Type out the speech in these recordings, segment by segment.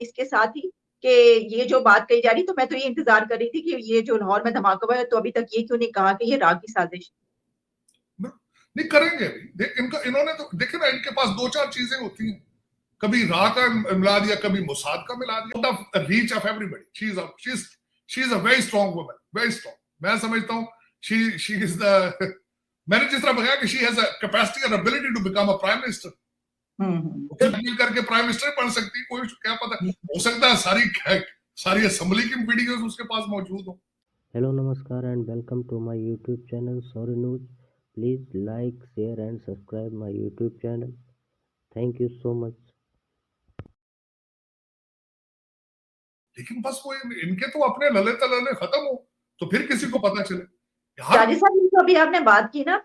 इसके साथ ही कि ये जो बात कही जा रही, तो मैं तो ये इंतजार कर रही थी कि ये जो लाहौर में धमाका हुआ है, तो अभी तक ये क्यों नहीं कहा कि ये राग की साजिश। नहीं करेंगे अभी इनका, इन्होंने तो देखे ना, इनके पास दो चार चीजें होती हैं, कभी रा का मिला दिया, कभी मुसाद का मिला दिया, reach of everybody. She is a very strong woman, very strong. मैं समझता हूँ शी इज द, मैंने जिस तरह बताया कि शी हैज अ कैपेसिटी और ability to become a prime minister. मिल करके प्राइम मिनिस्टर बन सकती, कोई क्या पता, हो सकता है सारी असेंबली की वीडियोस उसके पास मौजूद हो। हेलो नमस्कार and welcome to my YouTube channel sorry news. Please like share and subscribe my YouTube channel. Thank you so much. लेकिन बस वो इनके तो अपने लले तलले खत्म हो तो फिर किसी को पता चले। शाजी साहब, ये तो अभी आपने बात की ना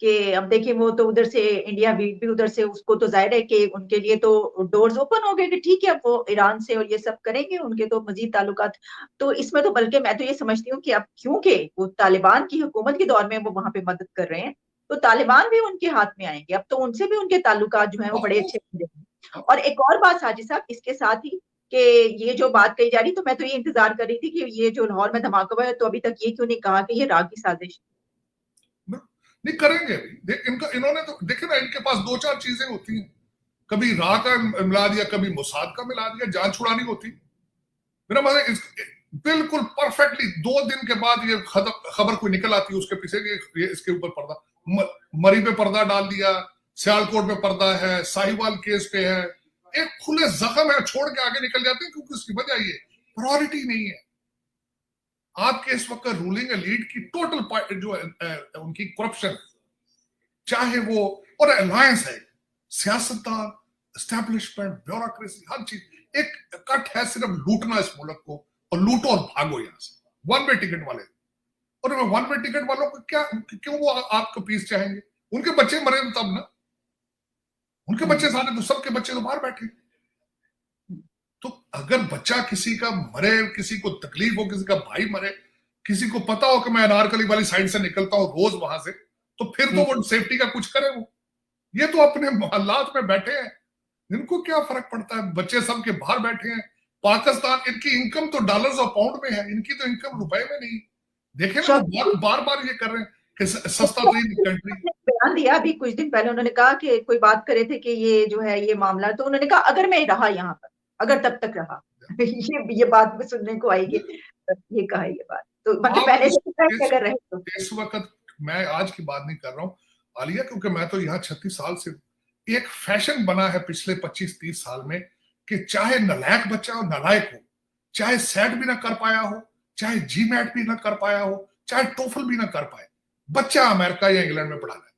कि अब देखिए वो तो उधर से इंडिया वीट भी उधर से, उसको तो जाहिर है कि उनके लिए तो डोर्स ओपन हो गए कि ठीक है, अब वो ईरान से और ये सब करेंगे, उनके तो मजीद ताल्लुकात। तो इसमें तो बल्कि मैं तो ये समझती हूँ कि अब क्योंकि वो तालिबान की हुकूमत के दौर में वो वहां पे मदद कर रहे हैं, तो तालिबान भी उनके हाथ में आएंगे, अब तो उनसे भी उनके ताल्लुकात जो है वो बड़े अच्छे बन जाएंगे। और एक और बात साजिद साहब, इसके साथ ही कि ये जो बात कही जा रही, तो मैं तो ये इंतजार कर रही थी कि ये जो लाहौर में धमाका हुआ है, तो अभी तक ये क्यों नहीं कहा कि ये राग की साजिश। नहीं करेंगे अभी इनका, इन्होंने तो देखे ना, इनके पास दो चार चीजें होती हैं, कभी रा का मिला दिया, कभी मुसाद का मिला दिया, जान छुड़ानी होती। मेरा मतलब बिल्कुल परफेक्टली 2 दिन के बाद ये खबर कोई निकल आती है उसके पीछे, ये इसके ऊपर पर्दा, मरी पे पर्दा डाल दिया, सियालकोट पे पर्दा है, साहिवाल केस पे है, एक खुले जख्म है, छोड़ के आगे निकल जाते हैं, क्योंकि उसकी वजह ये प्रायोरिटी नहीं है। आपके इस वक्त रूलिंग एलीट की टोटल जो उनकी करप्शन, चाहे वो और अलायंस है, सियासतदान, एस्टेब्लिशमेंट, ब्यूरोक्रेसी, हर चीज एक कट है, सिर्फ लूटना इस मुल्क को, और लूटो और भागो यहां से। वन वे टिकट वाले, और वन वे टिकट वालों को क्या, क्यों वो आपको पीस चाहेंगे? उनके बच्चे मरे तब ना, उनके बच्चे सारे तो, सबके बच्चे तो बाहर बैठे। तो अगर बच्चा किसी का मरे, किसी को तकलीफ हो, किसी का भाई मरे, किसी को पता हो कि मैं अनारकली वाली साइड से निकलता हूं रोज वहां से, तो फिर तो वो सेफ्टी का कुछ करे। वो ये तो अपने मोहल्लात में बैठे हैं, इनको क्या फर्क पड़ता है? बच्चे सबके बाहर बैठे हैं। पाकिस्तान, इनकी इनकम तो डॉलर्स और पाउंड में है, इनकी तो इनकम रुपए में नहीं। देखे ना, वो बार बार ये कर रहे हैं कि सस्ता तरीन कंट्री। बयान दिया अभी कुछ दिन पहले, उन्होंने कहा कि कोई बात करे थे कि ये जो है ये मामला, तो उन्होंने कहा अगर मैं रहा यहाँ पर, अगर तब तक रहा ये बात भी सुनने को आएगी, ये कहा ये बात तो मतलब पहले से अगर रहे तो। इस वक्त मैं आज की बात नहीं कर रहा हूँ आलिया, क्योंकि मैं तो यहाँ 36 साल से, एक फैशन बना है पिछले 25-30 साल में कि चाहे नलायक बच्चा हो, नलायक हो, चाहे सेट भी ना कर पाया हो, चाहे जी मैट भी ना कर पाया हो, चाहे टोफल भी ना कर पाए, बच्चा अमेरिका या इंग्लैंड में पढ़ाना है,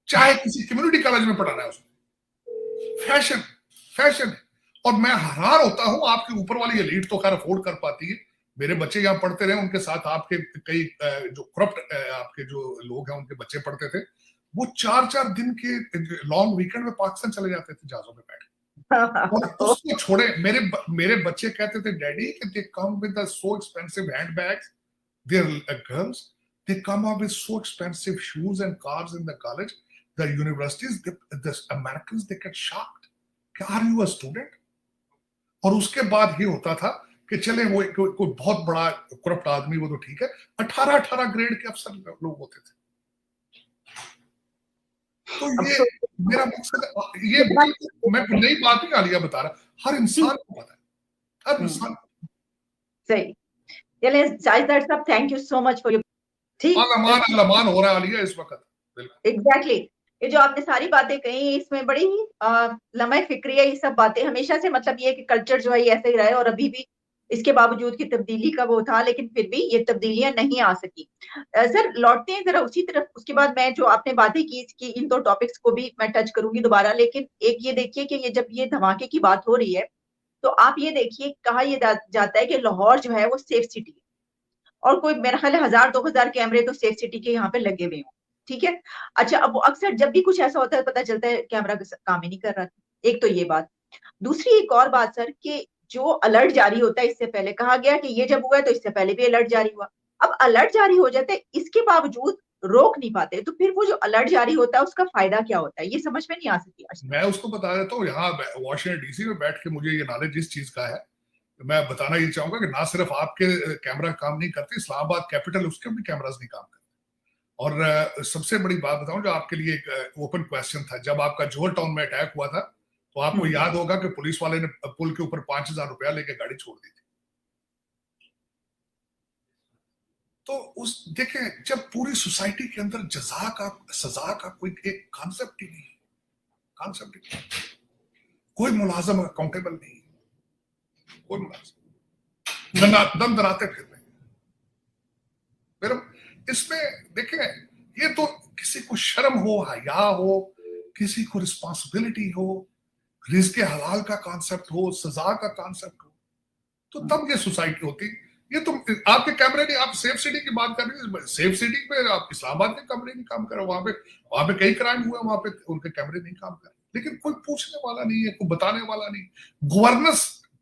चाहे किसी कम्युनिटी कॉलेज में पढ़ाना है उसको। फैशन फैशन है। और मैं हैरान होता हूं, आपके ऊपर वाली एलीट तो खैर अफोर्ड कर पाती है। मेरे बच्चे यहाँ पढ़ते रहे, उनके साथ आपके कई जो करप्ट आपके जो लोग हैं उनके बच्चे पढ़ते थे, वो 4-4 दिन के लॉन्ग वीकेंड में पाकिस्तान चले जाते थे जहाजों में बैठ के। और उसको छोड़े, मेरे बच्चे कहते थे डैडी कि they come with so expensive handbags, there girls, they come up with so expensive shoes and cars in the college, the universities, the Americans they get shocked, are you a student? और उसके बाद ये होता था कि चले वो कोई बहुत बड़ा करप्ट आदमी, वो तो ठीक है, 18-18 ग्रेड के अफसर लोग होते थे। तो ये मेरा मकसद, ये मैं नई बात नहीं आलिया बता रहा, हर इंसान को पता है, हर इंसान को। सही। चलिए जाहिद साहब, thank you so much for your, ठीक अलमान हो रहा है आलिया इस वक्त। एग्जैक्टली ये जो आपने सारी बातें कही, इसमें बड़ी ही लम्हे फिक्री है। ये सब बातें हमेशा से, मतलब ये कि कल्चर जो है ये ऐसे ही रहा है, और अभी भी इसके बावजूद की तब्दीली का वो था, लेकिन फिर भी ये तब्दीलियां नहीं आ सकी। सर लौटते हैं जरा उसी तरफ, उसके बाद मैं जो आपने बातें की इन दो टॉपिक्स को भी मैं टच करूंगी दोबारा। लेकिन एक ये देखिए कि ये जब ये धमाके की बात हो रही है, तो आप ये देखिए कहा ये जाता है कि लाहौर जो है वो सेफ सिटी है, और कोई मेरा ख्याल है 1000-2000 कैमरे तो सेफ सिटी के यहाँ पे लगे हुए हैं, ठीक है। अच्छा, अब अक्सर जब भी कुछ ऐसा होता है पता चलता है कैमरा काम ही नहीं कर रहा था। एक तो ये बात। दूसरी एक और बात सर, कि जो अलर्ट जारी होता है, इससे पहले कहा गया कि ये जब हुआ है तो इससे पहले भी अलर्ट जारी हुआ, अब अलर्ट जारी हो जाता है, इसके बावजूद रोक नहीं पाते, तो फिर वो जो अलर्ट जारी होता है उसका फायदा क्या होता है, ये समझ में नहीं आ सकती आज तक। मैं उसको बता देता हूँ, यहाँ वॉशिंगटन डीसी में बैठ के मुझे ये नॉलेज इस चीज का है, मैं बताना ये चाहूंगा कि ना सिर्फ आपके कैमरा काम नहीं करते, इस्लामाबाद कैपिटल उसके भी कैमरास नहीं काम करते। और सबसे बड़ी बात बताऊं, जो आपके लिए एक ओपन क्वेश्चन था, जब आपका जोहर टाउन में अटैक हुआ था, तो आपको याद होगा कि पुलिस वाले ने पुल के ऊपर 5,000 रुपया लेके गाड़ी छोड़ दी थी। तो उस देखें, जब पूरी सोसाइटी के अंदर जजा का, सजा का कोई एक कॉन्सेप्ट ही नहीं, कॉन्सेप्ट ही नहीं, कोई मुलाजम अकाउंटेबल नहीं, कोई मुलाजम दम दराते फिर रहे। फिर इसमें देखें, ये तो किसी को शर्म हो, हया हो, किसी को रिस्पॉन्सिबिलिटी हो, रिज़्क़ हलाल का कॉन्सेप्ट हो, सजा का कॉन्सेप्ट हो, तो तब ये सोसाइटी होती। ये तो आपके कैमरे नहीं, आप सेफ सिटी की बात कर रहे हैं, सेफ सिटी में आप इस्लामाबाद के कैमरे नहीं काम कर रहे, वहां पे कई क्राइम हुए, वहां पे उनके कैमरे नहीं काम कर रहे, लेकिन कोई पूछने वाला नहीं है, कोई बताने वाला नहीं।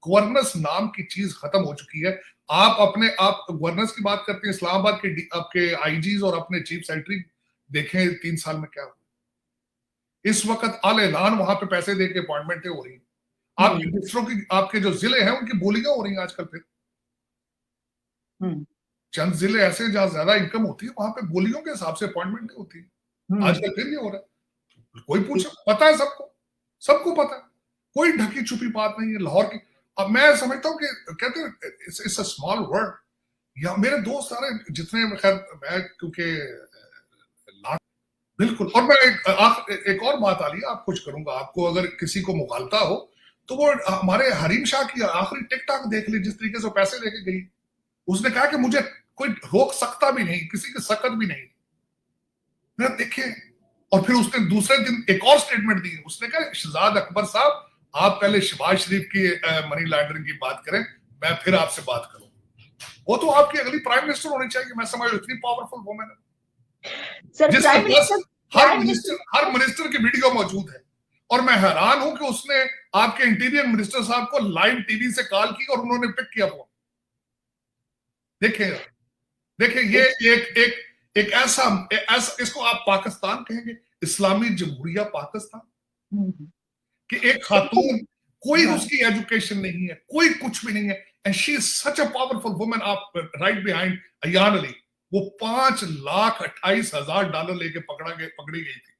गवर्नेंस नाम की चीज खत्म हो चुकी है। आप गवर्नेंस की बात करते हैं, इस्लामाबाद के आपके आईजीज और अपने चीफ सेक्रेटरी देखें 3 साल में क्या हुआ। इस वक्त आल ऐलान वहां पे पैसे देके अपॉइंटमेंटें हो रही हैं, आपके मिनिस्टरों की, आपके जो जिले हैं उनकी बोलियां हो रही हैं आजकल। फिर चंद जिले ऐसे जहां ज्यादा इनकम होती है, वहां पे बोलियों के हिसाब से अपॉइंटमेंट होती है। आजकल फिर ये हो रहा है, कोई पूछे, पता है सबको पता है, कोई ढकी छुपी बात नहीं है लाहौर की। अब मैं समझता हूँ कि कहते हैं इट्स अ स्मॉल वर्ल्ड, या मेरे दोस्त सारे जितने, खैर मैं क्योंकि बिल्कुल। और मैं एक और बात आ रही है, आप कुछ करूंगा, आपको अगर किसी को मुगालता हो तो वो हमारे हरीम शाह की आखिरी टिकटॉक देख ली, जिस तरीके से पैसे लेके गई। उसने कहा कि मुझे कोई रोक सकता भी नहीं, किसी की सकत भी नहीं। मैं देखे, और फिर उसने दूसरे दिन एक और स्टेटमेंट दी, उसने कहा शहजाद अकबर साहब, आप पहले शहबाज शरीफ की मनी लॉन्ड्रिंग की बात करें, मैं फिर आपसे बात करूं। वो तो आपकी अगली प्राइम मिनिस्टर होनी चाहिए, मैं समझ, इतनी पावरफुल वुमेन है। हर मिनिस्टर की वीडियो मौजूद है, और मैं हैरान हूं कि उसने आपके इंटीरियर मिनिस्टर साहब को लाइव टीवी से कॉल की और उन्होंने पिक किया फोन। देखें ये एक ऐसा इसको आप पाकिस्तान कहेंगे, इस्लामी जमहूरिया पाकिस्तान, कि एक खातून, कोई उसकी एजुकेशन नहीं है, कोई कुछ भी नहीं है, and she is such a powerful woman. आप राइट बिहाइंड अयान अली, वो $5,28,000 लेके पकड़ी गई थी,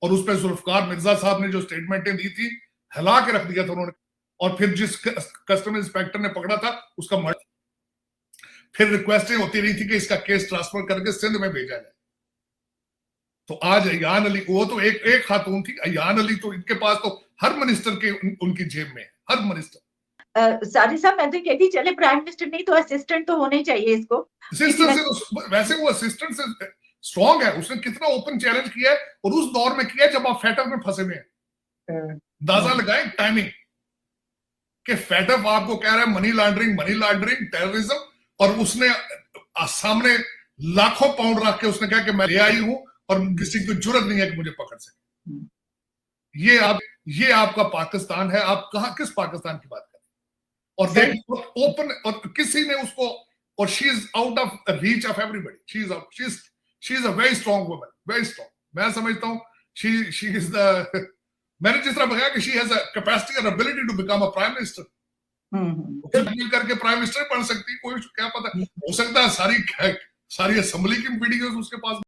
और उस पर जुल्फकार मिर्जा साहब ने जो स्टेटमेंटें दी थी, हिला के रख दिया था उन्होंने। और फिर जिस कस्टम इंस्पेक्टर ने पकड़ा था उसका मर्डर, फिर रिक्वेस्टें होती रही थी कि इसका केस ट्रांसफर करके सिंध में भेजा जाए। तो आज अयान अली, वो तो एक खातून थी, अयान अली तो इनके पास तो हर मिनिस्टर के उनकी जेब में, हर मिनिस्टर। साजिद साहब, मैं तो कहती चले प्राइम मिनिस्टर नहीं तो असिस्टेंट तो होने चाहिए इसको। असिस्टेंट से तो, वैसे वो असिस्टेंट से स्ट्रॉन्ग है, उसने कितना ओपन चैलेंज किया है, और उस दौर में किया जब आप फेटअप में फंसे हुए हैं। अंदाजा लगाएं टाइमिंग, कि फेटअप आपको कह रहा है मनी लॉन्ड्रिंग टेररिज्म, और उसने सामने लाखों पाउंड रख के उसने कहा कि मैं ले आई हूं और किसी को जरूरत नहीं है कि मुझे पकड़ सके। ये आपका पाकिस्तान है। आप कहां, किस पाकिस्तान की बात कर रहे हैं? और देख ओपन, और किसी ने उसको, और she is out of reach of everybody, she is a very strong woman, very strong. मैं समझता हूं शी इज द, मैंने जिस तरह बताया कि शी हैज अ कैपेसिटी और ability to become a prime minister, मिल करके प्राइम मिनिस्टर बन सकती, कोई क्या पता, हो सकता है सारी असेंबली की वीडियोस उसके पास